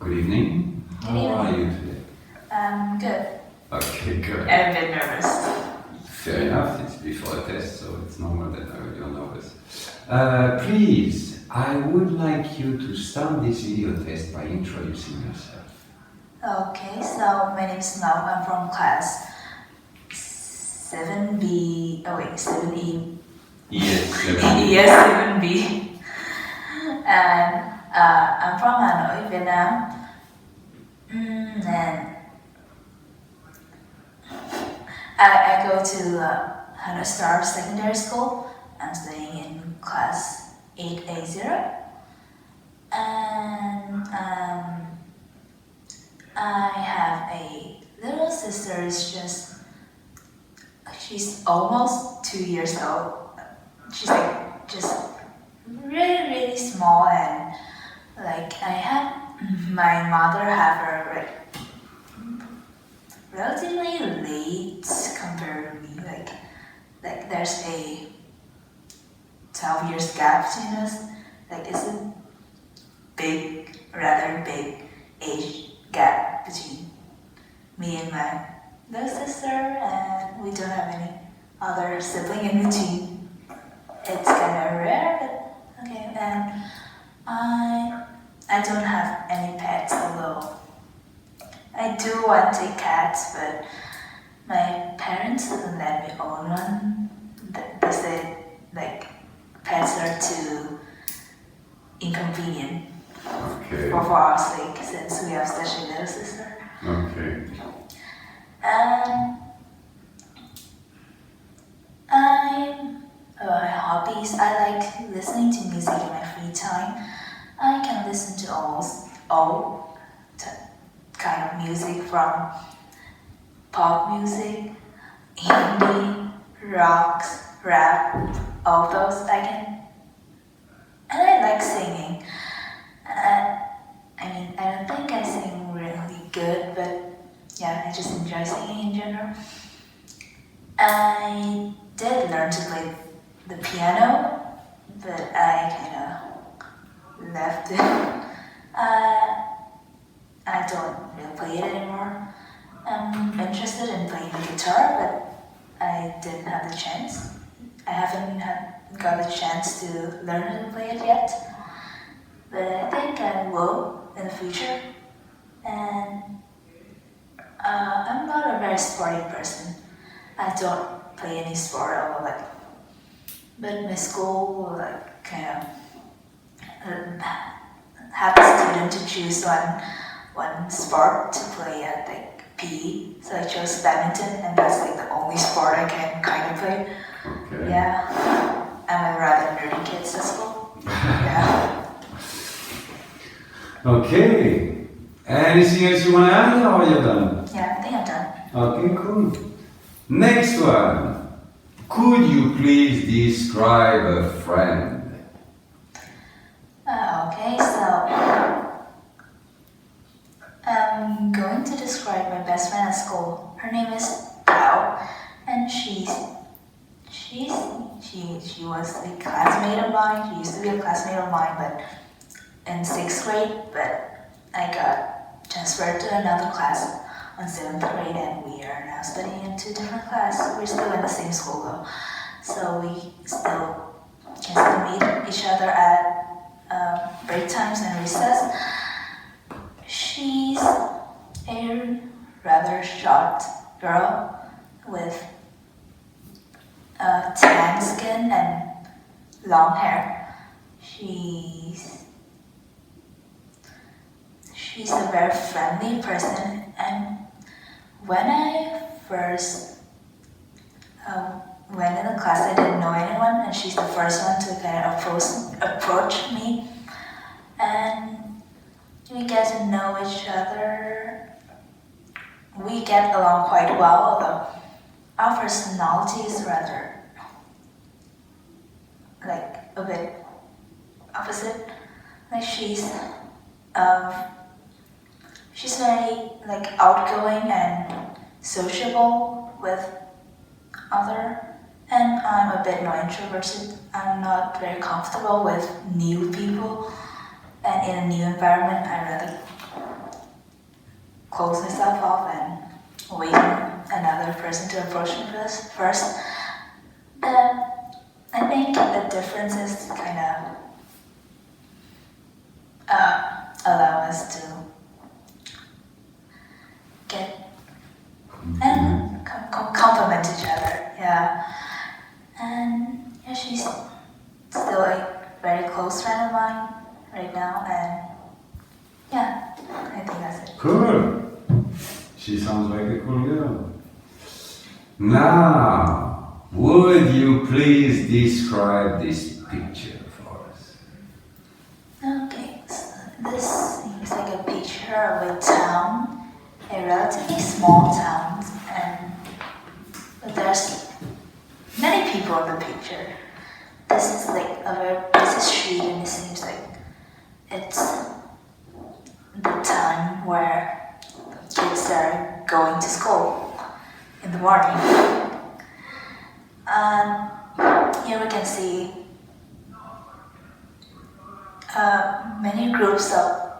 Good evening. How are you today? Good. Okay, good. I'm a bit nervous. Fair enough, it's before a test, so it's normal that you're nervous. Please, I would like you to start this video test by introducing yourself. Okay, so my name is Lieu. I'm from class 7B. Oh wait, 7E. Yes, Yes, 7B. And I'm from Hanoi, Vietnam. And I go to Hanoi Star Secondary School. I'm studying in class 8A0. And I have a little sister. She's almost 2 years old. She's like just really small, and like my mother have her like relatively late compared to me. Like there's a 12 years gap between us. Like it's a rather big age gap between me and my little sister, and we don't have any other sibling in between. It's kind of rare, but okay. And I don't have any pets, although I do want a cat, but my parents didn't let me own one. They said like pets are too inconvenient Okay. for our sake, since we have such a little sister. Okay. My hobbies, I like listening to music in my free time. I can listen to all kind of music, from pop music, indie, rocks, rap, all those I can. And I like singing. I don't think I sing really good, but yeah, I just enjoy singing in general. I did learn to play the piano, but I kind of left it. I don't really play it anymore. I'm interested in playing the guitar, but I didn't have the chance. I haven't got the chance to learn how to play it yet, but I think I will in the future. And I'm not a very sporty person. I don't play any sport, but my school kind of have a student to choose one sport to play at PE. So I chose badminton, and that's the only sport I can kind of play. Okay. Yeah, I'm a rather nerdy kid at school. Yeah. Okay. Anything else you want to add, or are you done? Yeah, I think I'm done. Okay, cool. Next one. Could you please describe a friend? Okay, so I'm going to describe my best friend at school. Her name is Lieu, and she was a classmate of mine. She used to be a classmate of mine, but in 6th grade. But I got transferred to another class on 7th grade, and we are now studying in 2 different classes. We're still in the same school though, so we can still meet each other at break times and recess. She's a rather short girl with tan skin and long hair. She's a very friendly person, and when I first went in the class, I didn't know anyone, and she's the first one to kind of approach me, and we get to know each other. We get along quite well, although our personality is rather a bit opposite. Like she's very outgoing and sociable with other, and I'm a bit more introverted. I'm not very comfortable with new people, and in a new environment, I rather close myself off and waiting another person to approach me first. I think the difference is kind of allow us to get and compliment each other. Yeah, and yeah, she's still a very close friend of mine right now, and yeah, I think that's it. Cool. She sounds like a cool girl. Now, would you please describe this picture for us? Okay, so this seems like a picture of a town, a relatively small town, and there's many people in the picture. This is like a very busy street, and it seems like it's the time where kids are going to school in the morning. And here we can see many groups of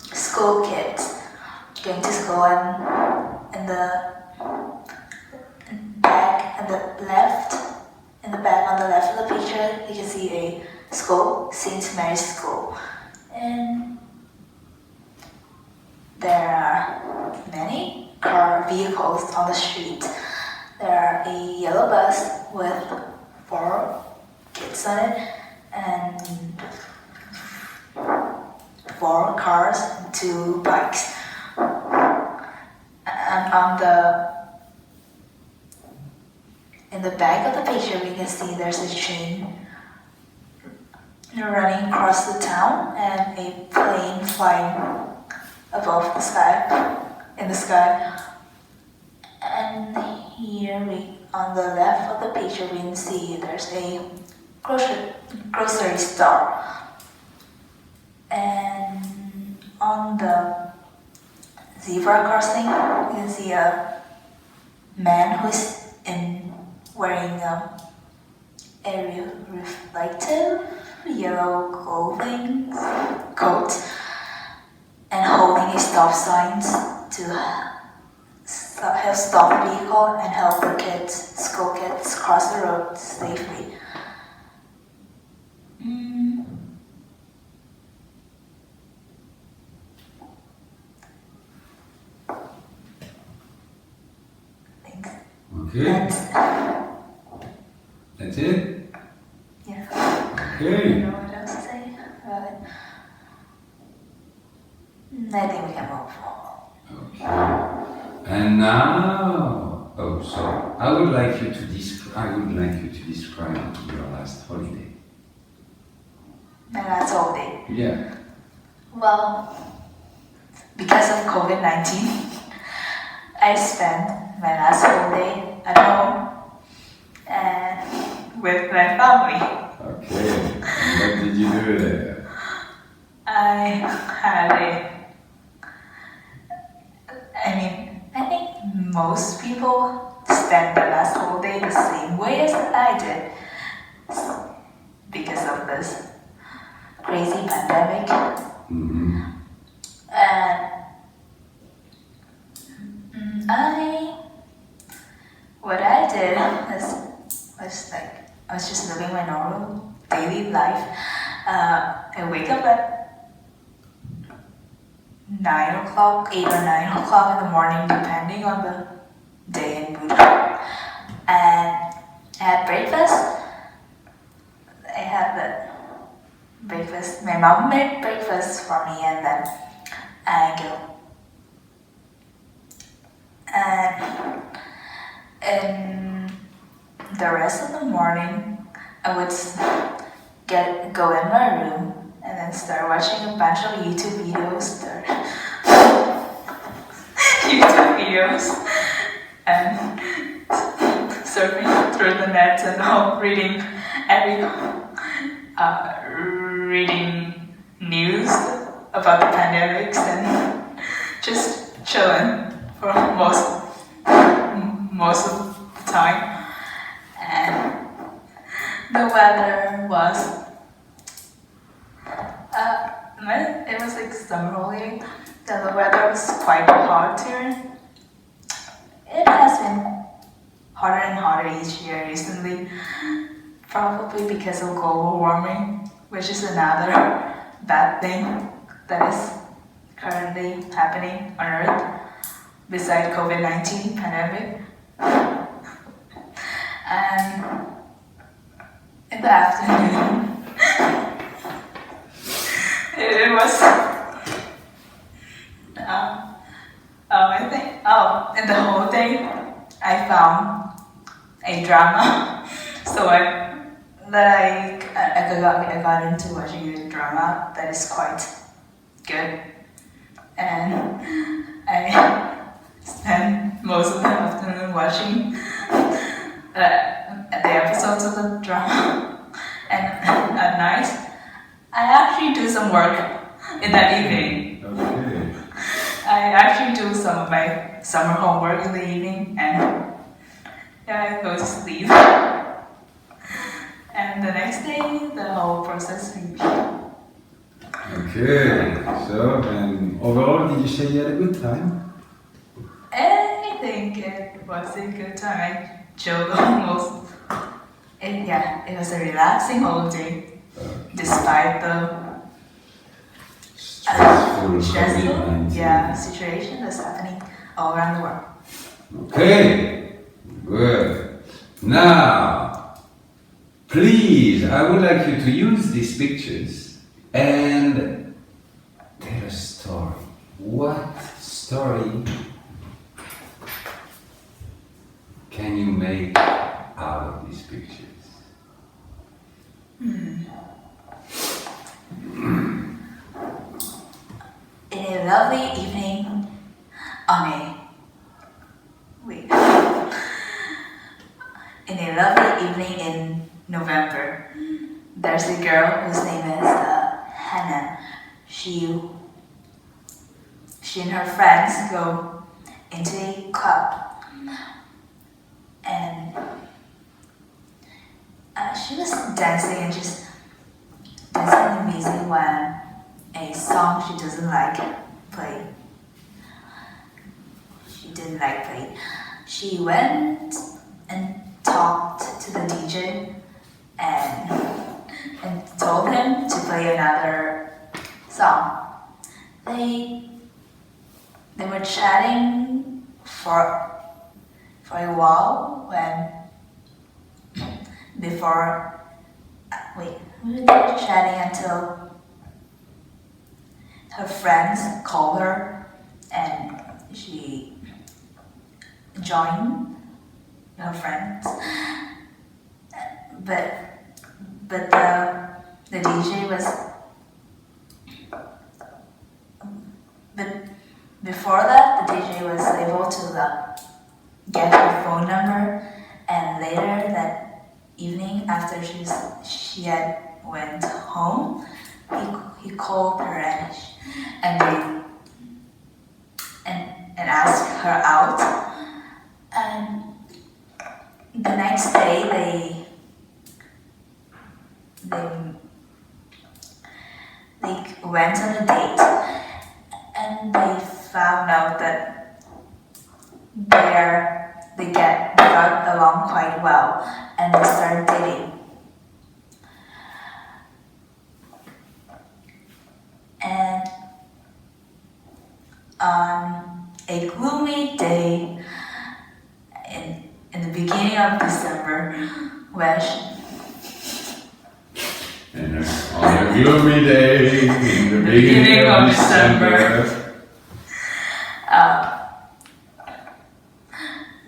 school kids going to school, and in the back on the left of the picture, you can see a school, St. Mary's School, and there are many vehicles on the street. There are a yellow bus with 4 kids on it, and 4 cars and 2 bikes. And in the back of the picture, we can see there's a train running across the town and a plane flying above the sky. And here on the left of the picture, we can see there's a grocery store. And on the zebra crossing, you can see a man who's wearing a reflective yellow coat and holding a stop sign to help stop the vehicle and help the school kids cross the road safely. Thanks. Okay. That's it? Yeah. I don't Okay. know what else to say about it. I think we can move on. Okay. And now, I would like you to describe your last holiday. My last holiday. Yeah. Well, because of COVID-19, I spent my last holiday at home and with my family. Okay. And what did you do there? I think most people spend their last holiday the same way as I did because of this crazy pandemic. Mm-hmm. And what I did I was just living my normal daily life. I wake up at 9 o'clock, 8 or 9 o'clock in the morning, depending on the day and mood. And I had breakfast. My mom made breakfast for me, and then I go. And in the rest of the morning, I would go in my room and then start watching a bunch of YouTube videos. And surfing through the net and all, reading news about the pandemics and just chilling for most of the time. And the weather was it was like summer holiday, the weather was quite hot here. It has been hotter and hotter each year recently, probably because of global warming, which is another bad thing that is currently happening on Earth, besides COVID-19 pandemic. And in the afternoon, it was, I think, in the whole day, I found a drama. So I got into watching a drama that is quite good. And I spent most of the afternoon watching the episodes of the drama. And at night, I actually do some work in that evening. Okay. I actually do some of my summer homework in the evening, and I go to sleep. And the next day, the whole process repeats. Okay. So, and overall, did you say you had a good time? I think it was a good time. I chilled almost. It was a relaxing holiday, despite the stressful COVID-19. situation that's happening all around the world. Okay, good. Now, please, I would like you to use these pictures and tell a story. What story can you make out of these pictures? In a lovely evening on a wait. In a lovely evening in November, there's a girl whose name is Hannah. She and her friends go into a club, and she was dancing and just dancing the music when a song she doesn't like played. She didn't like play. She went and talked to the DJ and told him to play another song. They were chatting for a while we were chatting until her friends called her and she joined her friends. But the DJ was. But before that, the DJ was able to get her phone number, and later that evening, after she had went home, he called her and asked her out. And the next day, they went on a date, and they found out that they got along quite well, and they started dating. And on a gloomy day in the beginning of December, when on a gloomy day in the beginning of December,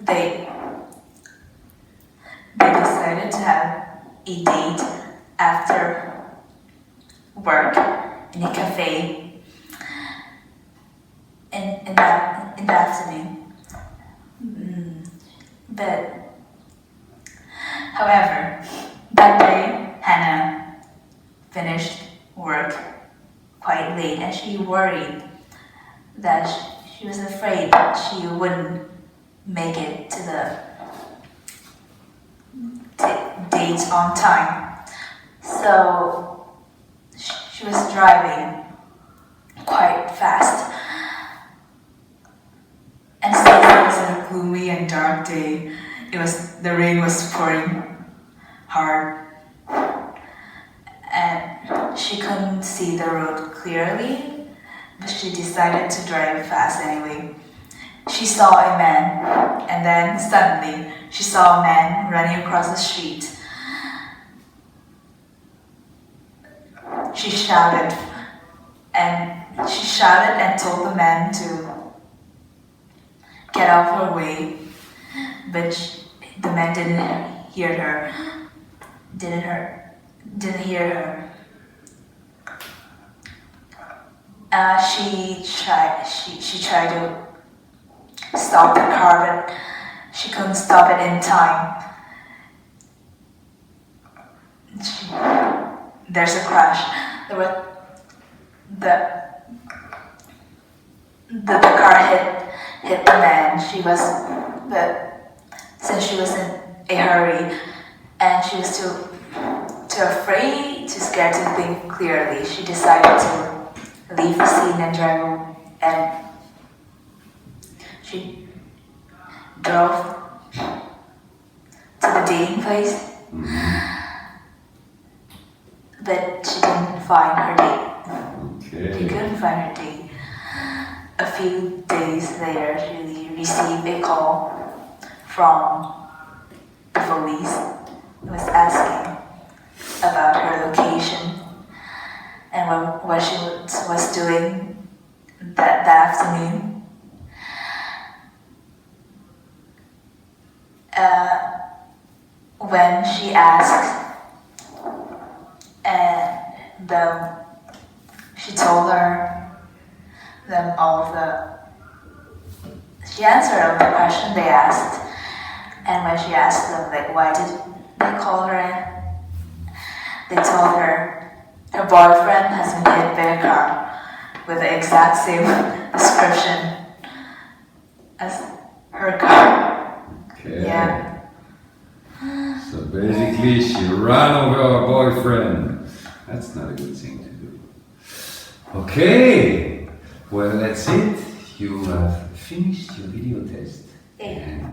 they decided to have a date after work in a cafe in the afternoon. But however, that day Hannah finished work quite late, and she worried that she was afraid that she wouldn't make it to the date on time. So she was driving quite fast, dark day. The rain was pouring hard, and she couldn't see the road clearly, but she decided to drive fast anyway. She saw a man, and then suddenly she saw a man running across the street. She shouted and told the man to get out of her way, but the man didn't hear her. Didn't hear her. She tried to stop the car, but she couldn't stop it in time. There's a crash. The car hit the man. But since she was in a hurry and she was too afraid, too scared to think clearly, she decided to leave the scene and drive home. And she drove to the dating place, but she didn't find her date. Okay. She couldn't find her date. A few days later, she received a call from the police. It was asking about her location and what she was doing that afternoon. When she asked, and she told them she answered all the questions they asked. And when she asked them, like, why did they call her in, they told her boyfriend has been hit by a car with the exact same description as her car. Okay. Yeah. So basically, she ran over her boyfriend. That's not a good thing to do. Okay. Well, that's it. You have finished your video test. Yeah. And